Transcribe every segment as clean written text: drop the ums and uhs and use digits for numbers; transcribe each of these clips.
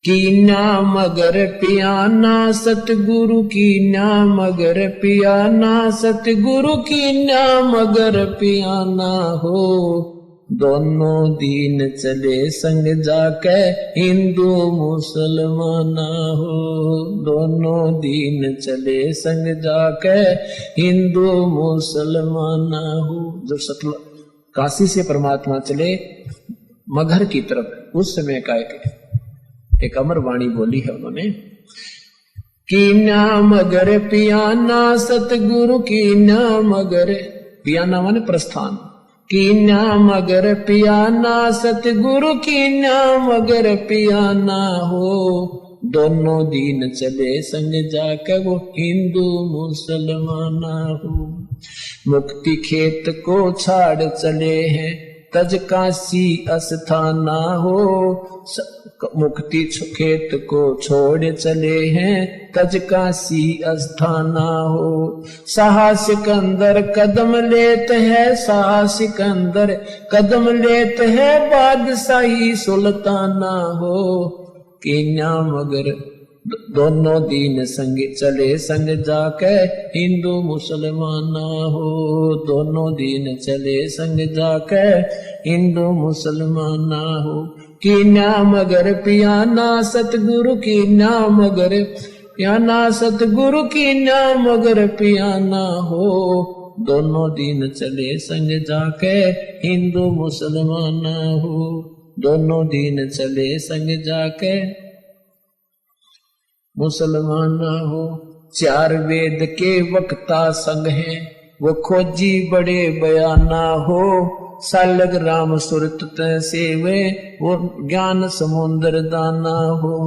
Kenya मगर पियाना सतगुरु Kenya मगर पियाना सतगुरु कीन्या मगर पियाना हो। दोनों दीन चले संग जाके हिंदू मुसलमाना हो। दोनों दीन चले संग जाके हिंदू मुसलमाना हो। जो सतल काशी से परमात्मा चले मगहर की तरफ, उस समय का एक अमर वाणी बोली है उन्होंने, कीन्या मगर पियाना सतगुरु कीन्या मगर, पियाना माने प्रस्थान, कीन्या मगर पियाना सतगुरु कीन्या मगर पियाना हो। दोनों दीन चले संग जाकर वो हिंदू मुसलमाना हो। मुक्ति खेत को छाड़ चले हैं तज काशी अस्थाना हो। मुक्ति खेत को छोड़ चले हैं तज काशी अस्थाना हो। साहसिक अंदर कदम लेते हैं, साहसिक अंदर कदम लेते हैं बादशाही सुल्ताना हो। कीन्या मगर दोनों दीन संग चले संग जाके हिंदू मुसलमाना हो। दोनों दीन चले संग जाके हिंदू मुसलमाना हो। कीन्या मगर पियाना सतगुरु कीन्या मगर पियाना सतगुरु कीन्या मगर पियाना हो। दोनों दीन चले संग जाके हिंदू मुसलमाना हो। दोनों दीन चले संग जाके मुसलमाना हो। चार वेद के वक्ता संग हैं वो खोजी बड़े बयाना हो। सालग राम सुरत सेवे वो ज्ञान समुद्र दाना हो।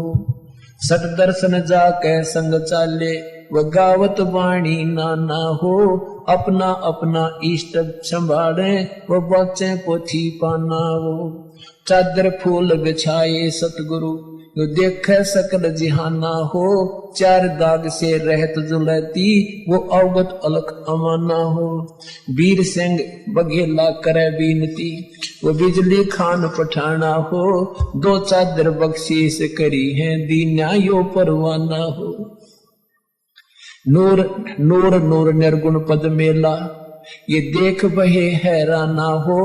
सट दर्शन जाके संग चाले वो गावत वाणी नाना हो। अपना अपना इष्ट संभाले वो बचे पोथी पाना हो। चादर फूल बिछाए सतगुरु जो देख सकल जिहाना हो। चार दाग से रहत जुलती वो अवगत अलख अमाना हो। वीर सिंह बघेला करे बीनती वो बिजली खान पठाना हो। दो चादर बख्शीश करी है दीन्या यो परवाना हो। नूर नूर नूर निर्गुण पद मेला ये देख बहे हैराना हो।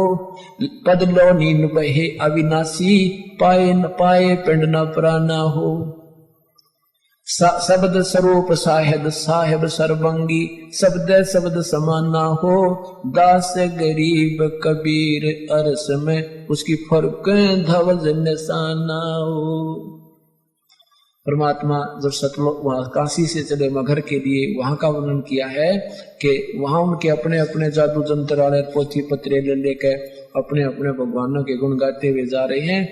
पद लो नीन बहे अविनाशी पाए न पाए पिंड न प्राना हो। शब्द स्वरूप साहेब साहेब सर्वंगी शब्द शब्द समाना हो। दास गरीब कबीर अरस में उसकी फर्क धवज निशाना हो। परमात्मा जब सतलोक वहां काशी से चले मगहर के लिए वहां का वर्णन किया है कि वहां उनके अपने अपने जादू जंत्र वाले पोथी पत्रे ले लेकर अपने अपने भगवानों के गुण गाते हुए जा रहे हैं।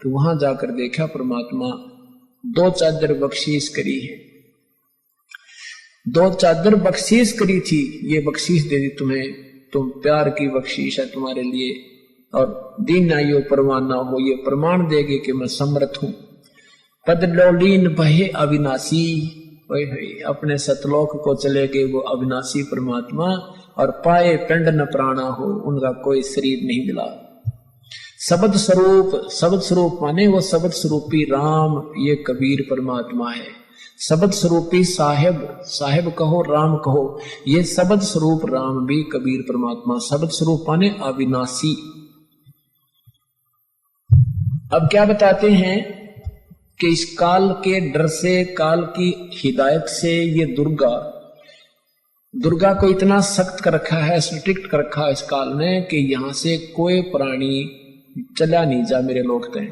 तो वहां जाकर देखा परमात्मा दो चादर बख्शीश करी है। दो चादर बख्शीश करी थी, ये बख्शीश दे दी तुम्हें, तुम प्यार की बख्शीश है तुम्हारे लिए। और दीन आयो परवाना हो, ये प्रमाण देगे कि मैं समर्थ हूं। पद लोलीन बहे अविनाशी, अपने सतलोक को चले गए वो अविनाशी परमात्मा। और पाए पिंड न प्राणा हो, उनका कोई शरीर नहीं मिला। शब्द स्वरूप, शब्द स्वरूप माने वो शब्द स्वरूपी राम, ये कबीर परमात्मा है। शब्द स्वरूपी साहेब, साहेब कहो राम कहो, ये शब्द स्वरूप राम भी कबीर परमात्मा। शब्द स्वरूप माने अविनाशी। अब क्या बताते हैं कि इस काल के डर से, काल की हिदायत से ये दुर्गा को इतना सख्त कर रखा है, स्ट्रिक्ट कर रखा है इस काल ने कि यहां से कोई प्राणी चला नहीं जा मेरे लोग तय।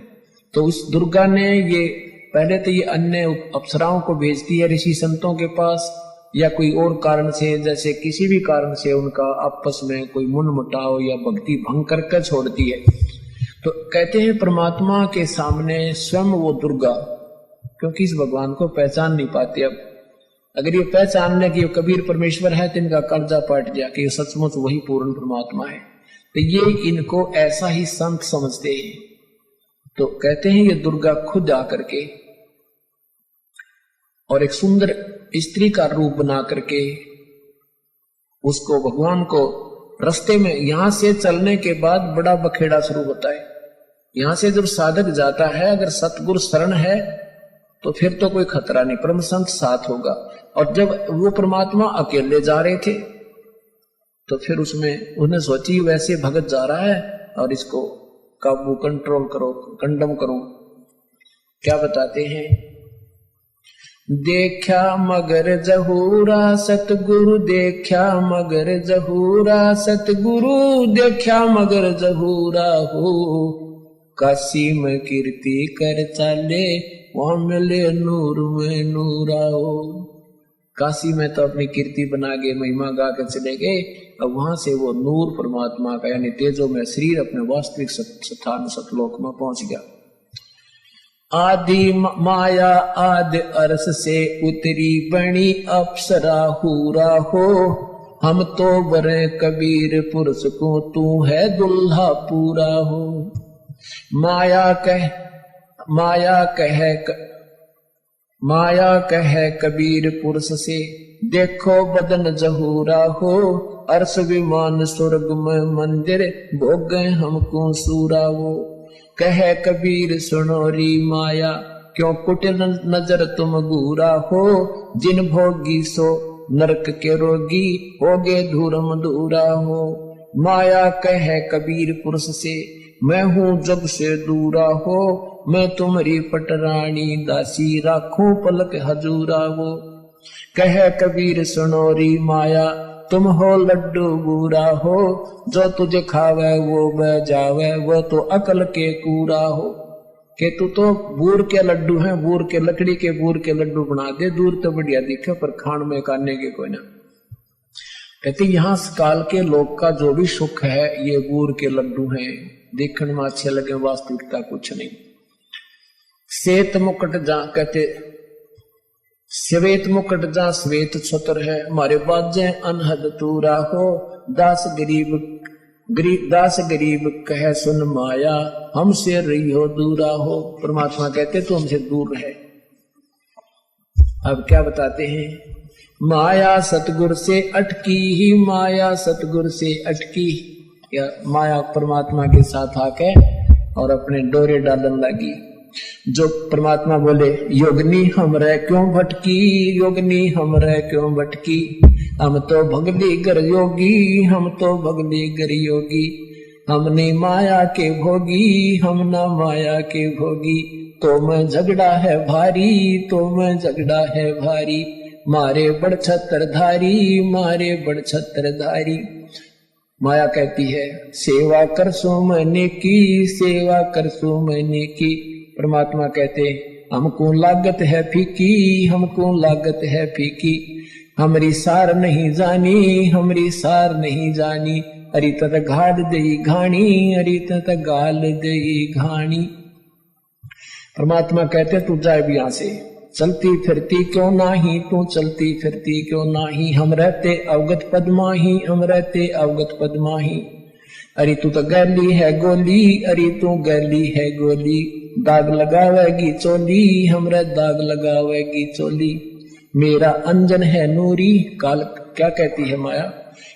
तो उस दुर्गा ने ये पहले तो ये अन्य अप्सराओं को भेजती है ऋषि संतों के पास, या कोई और कारण से, जैसे किसी भी कारण से उनका आपस में कोई मुटाव या भक्ति भंग करके छोड़ती है। तो कहते हैं परमात्मा के सामने स्वयं वो दुर्गा, क्योंकि इस भगवान को पहचान नहीं पाते। अब अगर ये पहचान ले कि ये कबीर परमेश्वर है तो इनका कर्जा पट गया कि ये सचमुच वही पूर्ण परमात्मा है। तो ये इनको ऐसा ही संत समझते हैं। तो कहते हैं ये दुर्गा खुद आकर के और एक सुंदर स्त्री का रूप बना करके उसको, भगवान को रास्ते में, यहां से चलने के बाद बड़ा बखेड़ा शुरू होता है। यहां से जब साधक जाता है, अगर सतगुरु शरण है तो फिर तो कोई खतरा नहीं, परम संत साथ होगा। और जब वो परमात्मा अकेले जा रहे थे तो फिर उसमें उन्हें सोची वैसे भगत जा रहा है और इसको काबू कंट्रोल करो, कंडम करो। क्या बताते हैं, देखा मगर जहूरा सतगुरु, देखा मगर जहूरा सतगुरु, देखा मगर जहूरा हो, काशी में कीर्ति कर चाले, वहां मिले नूर में नूरा हो। काशी में तो अपनी कीर्ति बना के महिमा गा कर चले गए, अब वहां से वो नूर परमात्मा का यानी तेजो में शरीर अपने वास्तविक स्थान सतलोक में पहुंच गया। आदि माया आदि अर्श से उतरी बनी अप्सरा हूरा हो, हम तो बरे कबीर पुरुष को, तू है दुल्हा पूरा हो। माया कहे कबीर पुरुष से, देखो बदन जहूरा हो, अर्श विमान स्वर्ग में मंदिर, भोगे हमको सूरा वो। कहे कबीर सुनो री माया, क्यों कुटिल नजर तुम घूरा हो, जिन भोगी सो नरक के रोगी, होगे धूरम दूरा हो। माया कहे कबीर पुरुष से, मैं हूँ जग से दूरा हो, मैं तुम्हारी पटरानी दासी, राखूं पलक हजूरा वो। कहे कबीर सुनो री माया, तुम हो लड्डू बूरा हो, जो तुझे खावे वो बह जावे, वो तो अकल के कूरा हो। कि तू तो बूर के लड्डू हैं, बूर के लकड़ी के बूर के लड्डू बना दे, दूर तो बढ़िया दिखे पर खान में काटने के कोई ना। कहते यहाँ काल के लोग का जो भी सुख है ये बूर के लड्डू हैं, देखने में अच्छे लगे, वास्तविकता कुछ नहीं। श्वेत मुकुट जा, कहते श्वेत मुकुट जा श्वेत छत्र है, हमारे बाजे अनहद तूरा हो, दास गरीब कहे सुन माया, हमसे रही हो दूरा हो। परमात्मा कहते तो हमसे दूर रहे। अब क्या बताते हैं, माया सतगुर से अटकी ही, माया सतगुर से अटकी, या माया परमात्मा के साथ आके और अपने डोरे डालन लगी। जो परमात्मा बोले योगनी हमरे क्यों भटकी, योगनी हमरे क्यों भटकी, हम तो भगली गर योगी, हम तो भगली गर योगी, हमने माया के भोगी, हम ना माया के भोगी, तो मैं झगड़ा है भारी, तो मैं झगड़ा है भारी, मारे बड़ छत्रधारी, मारे बड़ छत्रधारी। माया कहती है सेवा कर सो मैंने की, सेवा कर सो मैंने की। परमात्मा कहते हमको लागत है फीकी, हमको लागत है फीकी, हमारी सार नहीं जानी, हमारी सार नहीं जानी, अरी तत घाल दई घाणी, अरी तत गाल दई घाणी। परमात्मा कहते तू जाए भी यहां से, चलती फिरती क्यों नाही, तू चलती फिरती क्यों नाही, हम रहते अवगत पद्माही, हम रहते अवगत पद्माही। अरे तू तो गैली है गोली, अरे तू गैली है गोली, दाग लगावेगी चोली, हमरा दाग लगावेगी चोली। मेरा अंजन है नूरी, काल क्या कहती है माया,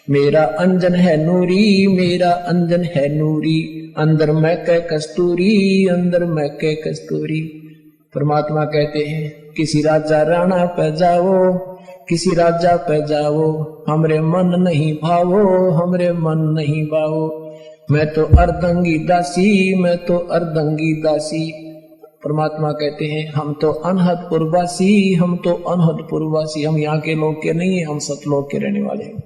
मेरा अंजन है नूरी, मेरा अंजन है नूरी, अंदर मैं कह कस्तूरी, अंदर मैं कह कस्तूरी। परमात्मा कहते हैं किसी राजा राणा पे जाओ, किसी राजा पे जाओ, हमरे मन नहीं भावो, हमरे मन नहीं भावो, मैं तो अर्धंगी दासी, मैं तो अर्धंगी दासी। परमात्मा कहते हैं हम तो अनहदपुर वासी, हम तो अनहदपुर वासी, हम यहाँ के लोग के नहीं है, हम सतलोक के रहने वाले हैं।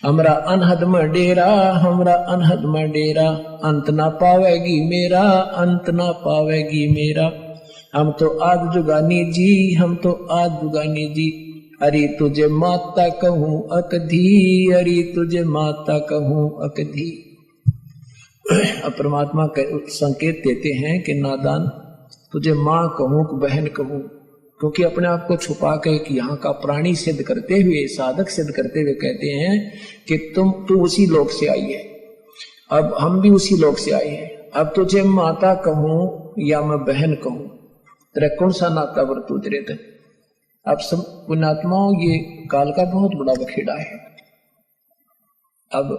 हमरा अनहद में डेरा, हमरा अनहद में डेरा, अंत ना पावेगी मेरा, अंत ना पावेगी मेरा। हम तो आद जुगानी जी, हम तो आद जुगानी जी, अरे तुझे माता कहूँ अकधी, अरे तुझे माता कहूँ अकधी। परमात्मा संकेत देते हैं कि नादान तुझे माँ कहूँ कि बहन कहूँ, क्योंकि अपने आप को छुपा के कि यहाँ का प्राणी सिद्ध करते हुए, साधक सिद्ध करते हुए कहते हैं कि तू उसी लोक से आई है, अब हम भी उसी लोक से आए हैं, अब तुझे माता कहूँ या मैं बहन कहूँ, तेरा कौन सा नाता बरतू तेरे तक। अब सब पुण्यात्माओं ये काल का बहुत बड़ा बखेड़ा है। अब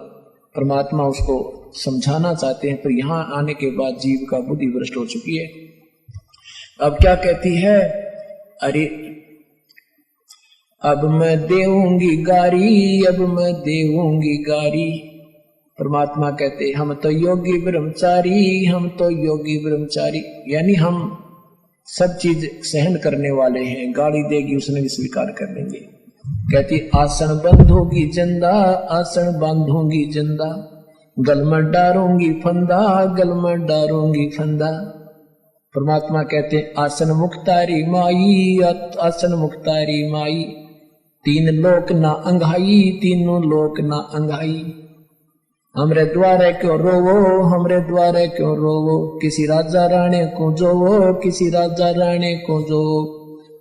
परमात्मा उसको समझाना चाहते हैं, पर यहाँ आने के बाद जीव का बुद्धि भ्रष्ट हो चुकी है। अब क्या कहती है अरे अब मैं देऊंगी गारी, अब मैं देऊंगी गारी। परमात्मा कहते हम तो योगी ब्रह्मचारी, हम तो योगी ब्रह्मचारी, यानी हम सब चीज सहन करने वाले हैं। गाली देगी उसने भी स्वीकार कर लेंगे। कहती आसन बंधोगी जंदा, आसन बांधूंगी जंदा, गल में डारूंगी फंदा, गल में डारूंगी फंदा। परमात्मा कहते आसन मुक्तारी माई, आसन मुक्तारी माई, तीन लोक ना अंघाई, तीनों लोक ना अंघाई। हमरे द्वारे क्यों रोवो, हमरे द्वारे क्यों रोवो, किसी राजा राणे को जोवो, किसी राजा राणे को जोवो।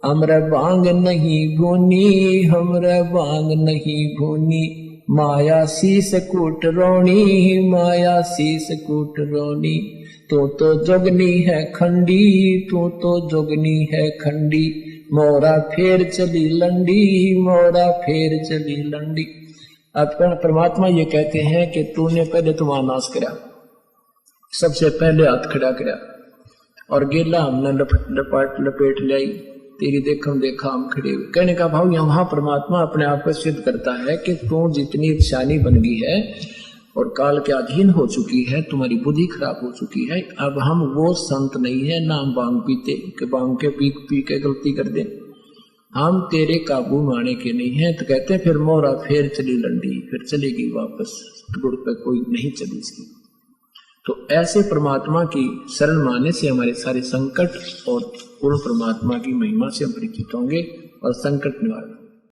हमरे बांग नहीं भूनी, हमरे बांग नहीं भूनी, माया शीस कूट रोनी, माया शीस कूट रोनी। तो जोगनी है खंडी, तो जोगनी है खंडी, मोरा फेर चली लंडी, मोरा फेर चली लंडी। अब परमात्मा ये कहते हैं कि तूने पहले तुम्हारा नाश करा, सबसे पहले हाथ खड़ा करा, और गेला हमने लपेट लाई, तेरी देखम देखा हम खड़े हुए। कहने का भाव यहाँ परमात्मा अपने आप को सिद्ध करता है कि तू जितनी शानी बन गई है और काल के अधीन हो चुकी है, तुम्हारी बुद्धि खराब हो चुकी है। अब हम वो संत नहीं है ना हम बांग पीते कि बांग के पी के गलती कर दे, हम तेरे काबू में आने के नहीं है। तो कहते हैं फिर मोरा फेर चली लंडी, फिर चलेगी वापस, गुड़ पे कोई नहीं चली इसकी। तो ऐसे परमात्मा की शरण माने से हमारे सारे संकट और पूर्ण परमात्मा की महिमा से हम परिचित होंगे और संकट निवारण